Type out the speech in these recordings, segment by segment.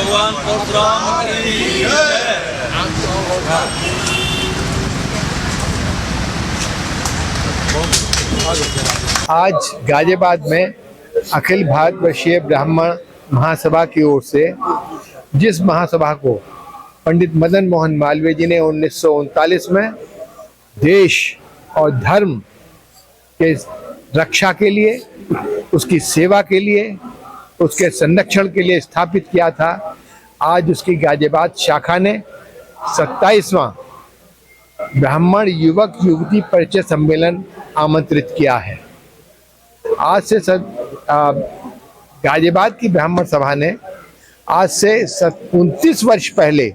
भगवान परशुराम की जय। आज गाजियाबाद में अखिल भारतवर्षीय ब्राह्मण महासभा की ओर से जिस महासभा को पंडित मदन मोहन मालवीय जी ने 1939 में देश और धर्म के रक्षा के लिए, उसकी सेवा के लिए, उसके संरक्षण के लिए स्थापित किया था, आज उसकी गाजियाबाद शाखा ने 27वां ब्राह्मण युवक युवती परिचय सम्मेलन आमंत्रित किया है। आज से गाजियाबाद की ब्राह्मण सभा ने आज से 29 वर्ष पहले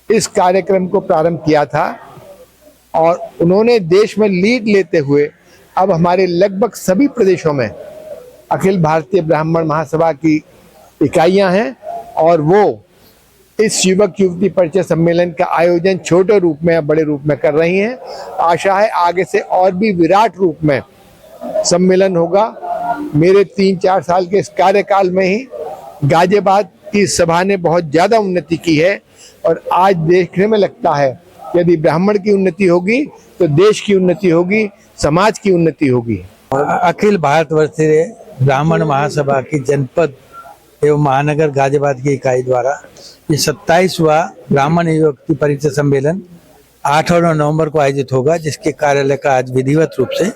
इस कार्यक्रम को प्रारंभ किया था और उन्होंने देश में लीड लेते हुए अब हमारे लगभग सभी प्रदेशों में अखिल भारतीय ब्राह्मण महासभा की इकाइयां हैं और वो इस युवक युवती परिचय सम्मेलन का आयोजन छोटे रूप में या बड़े रूप में कर रही हैं। आशा है आगे से और भी विराट रूप में सम्मेलन होगा। मेरे 3-4 साल के इस कार्यकाल में ही गाजियाबाद की सभा ने बहुत ज़्यादा उन्नति की है और आज देखने में लगता है यदि ब्राह्मण की उन्नति होगी तो देश की उन्नति होगी, समाज की उन्नति होगी। अखिल भारतवर्षीय ब्राह्मण महासभा की जनपद एवं महानगर गाजियाबाद की इकाई द्वारा ये 27वां ब्राह्मण युवक परिचय सम्मेलन 8 और 9 नवंबर को आयोजित होगा, जिसके कार्यालय का आज विधिवत रूप से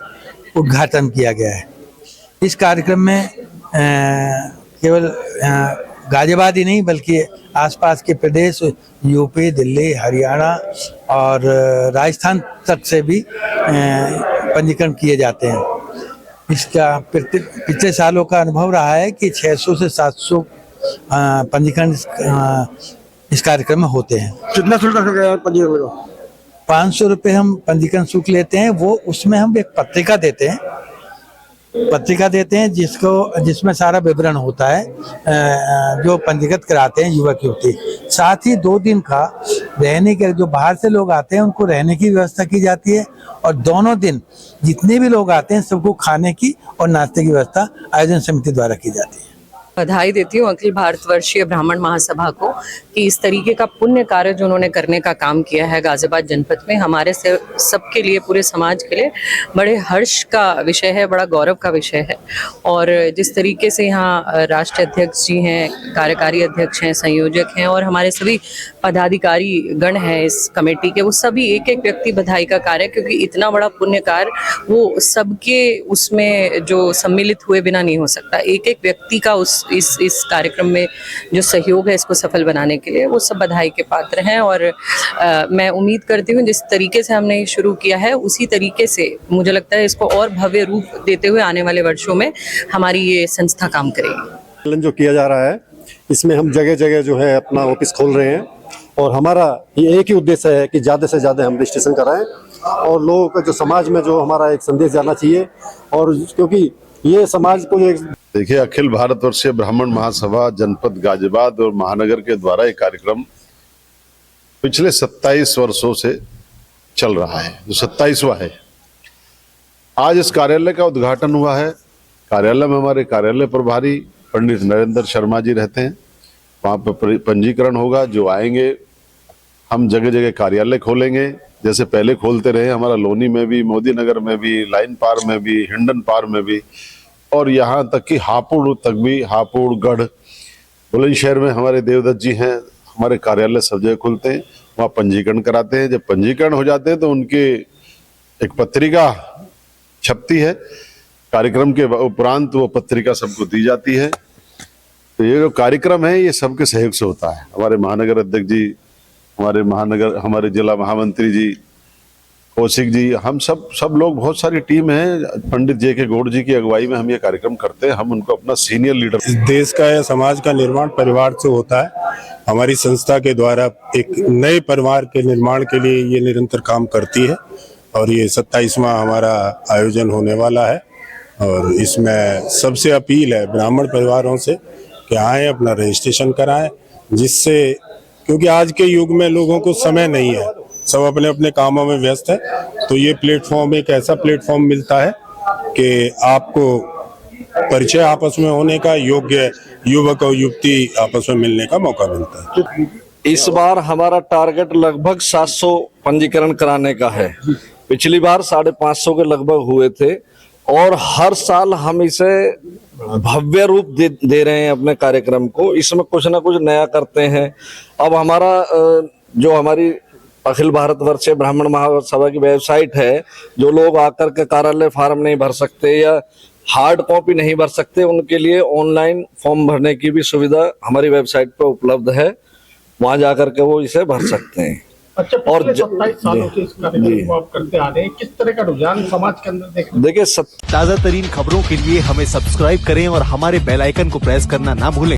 उद्घाटन किया गया है। इस कार्यक्रम में केवल गाजियाबाद ही नहीं बल्कि आसपास के प्रदेश यूपी, दिल्ली, हरियाणा और राजस्थान तक से भी पंजीकरण किए जाते हैं। इसका पिछले सालों का अनुभव रहा है कि 600 से 700 पंजीकरण इस कार्यक्रम में होते हैं। कितना शुल्क रखा पंजीकरण में? 500 रुपये हम पंजीकरण शुल्क लेते हैं। वो उसमें हम एक पत्रिका देते हैं जिसमें सारा विवरण होता है जो पंजीकृत कराते हैं युवक युवती। साथ ही 2 दिन का रहने के, जो बाहर से लोग आते हैं उनको रहने की व्यवस्था की जाती है और दोनों दिन जितने भी लोग आते हैं सबको खाने की और नाश्ते की व्यवस्था आयोजन समिति द्वारा की जाती है। बधाई देती हूँ अखिल भारतवर्षीय ब्राह्मण महासभा को कि इस तरीके का पुण्य कार्य जो उन्होंने करने का काम किया है गाजियाबाद जनपद में, हमारे से सबके लिए, पूरे समाज के लिए बड़े हर्ष का विषय है, बड़ा गौरव का विषय है। और जिस तरीके से यहाँ राष्ट्रीय अध्यक्ष जी हैं, कार्यकारी अध्यक्ष हैं, संयोजक हैं और हमारे सभी पदाधिकारी गण हैं इस कमेटी के, वो सभी एक एक व्यक्ति बधाई का कार्य, क्योंकि इतना बड़ा पुण्य कार्य वो सबके उसमें जो सम्मिलित हुए बिना नहीं हो सकता। एक एक व्यक्ति का इस कार्यक्रम में जो सहयोग है इसको सफल बनाने के लिए, वो सब बधाई के पात्र हैं। और मैं उम्मीद करती हूँ जिस तरीके से हमने शुरू किया है उसी तरीके से मुझे लगता है इसको और भव्य रूप देते हुए आने वाले वर्षों में हमारी ये संस्था काम करेगी। जो किया जा रहा है इसमें हम जगह जगह जो है अपना ऑफिस खोल रहे हैं और हमारा ये एक ही उद्देश्य है कि ज़्यादा से ज़्यादा हम रजिस्ट्रेशन कराएं और लोगों का जो समाज में जो हमारा एक संदेश जाना चाहिए। और क्योंकि ये समाज को देखिए, अखिल भारतवर्षीय ब्राह्मण महासभा जनपद गाजियाबाद और महानगर के द्वारा ये कार्यक्रम पिछले 27 वर्षों से चल रहा है, जो 27वां है। आज इस कार्यालय का उद्घाटन हुआ है। कार्यालय में हमारे कार्यालय प्रभारी पंडित नरेंद्र शर्मा जी रहते हैं। वहाँ पर पंजीकरण होगा। जो आएंगे हम जगह जगह कार्यालय खोलेंगे, जैसे पहले खोलते रहे। हमारा लोनी में भी, मोदी नगर में भी, लाइन पार में भी, हिंडन पार में भी और यहाँ तक कि हापुड़ तक भी, हापुड़, गढ़, बुलंदशहर में हमारे देवदत्त जी हैं। हमारे कार्यालय सब जगह खुलते हैं, वहाँ पंजीकरण कराते हैं। जब पंजीकरण हो जाते हैं तो उनके एक पत्रिका छपती है। कार्यक्रम के उपरांत वो पत्रिका सबको दी जाती है। तो ये जो कार्यक्रम है ये सबके सहयोग से होता है। हमारे महानगर अध्यक्ष जी, हमारे जिला महामंत्री जी, कौशिक जी, हम सब लोग, बहुत सारी टीम है। पंडित जे के गौड़ जी की अगुवाई में हम ये कार्यक्रम करते हैं। हम उनको अपना सीनियर लीडर। देश का या समाज का निर्माण परिवार से होता है। हमारी संस्था के द्वारा एक नए परिवार के निर्माण के लिए ये निरंतर काम करती है और ये 27वां हमारा आयोजन होने वाला है। और इसमें सबसे अपील है ब्राह्मण परिवारों से कि आए, अपना रजिस्ट्रेशन कराएं, जिससे, क्योंकि आज के युग में लोगों को समय नहीं है, सब अपने अपने कामों में व्यस्त है। तो ये प्लेटफॉर्म एक ऐसा प्लेटफॉर्म मिलता है कि आपको परिचय आपस में होने का, योग्य युवक और युवती आपस में मिलने का मौका मिलता है। इस बार हमारा टारगेट लगभग 700 पंजीकरण कराने का है। पिछली बार 550 के लगभग हुए थे और हर साल हम इसे भव्य रूप दे रहे हैं अपने कार्यक्रम को। इसमें कुछ ना कुछ नया करते हैं। अब हमारा जो हमारी अखिल भारतवर्षीय ब्राह्मण महासभा की वेबसाइट है, जो लोग आकर के कार्यालय फॉर्म नहीं भर सकते या हार्ड कॉपी नहीं भर सकते, उनके लिए ऑनलाइन फॉर्म भरने की भी सुविधा हमारी वेबसाइट पर उपलब्ध है। वहां जाकर के वो इसे भर सकते हैं। अच्छा, और 27 सालों से इस कार्यक्रम को आप करते आ रहे हैं, किस तरह का रुझान समाज के अंदर देखिए ताजा तरीन खबरों के लिए हमें सब्सक्राइब करें और हमारे बेल आइकन को प्रेस करना ना भूलें।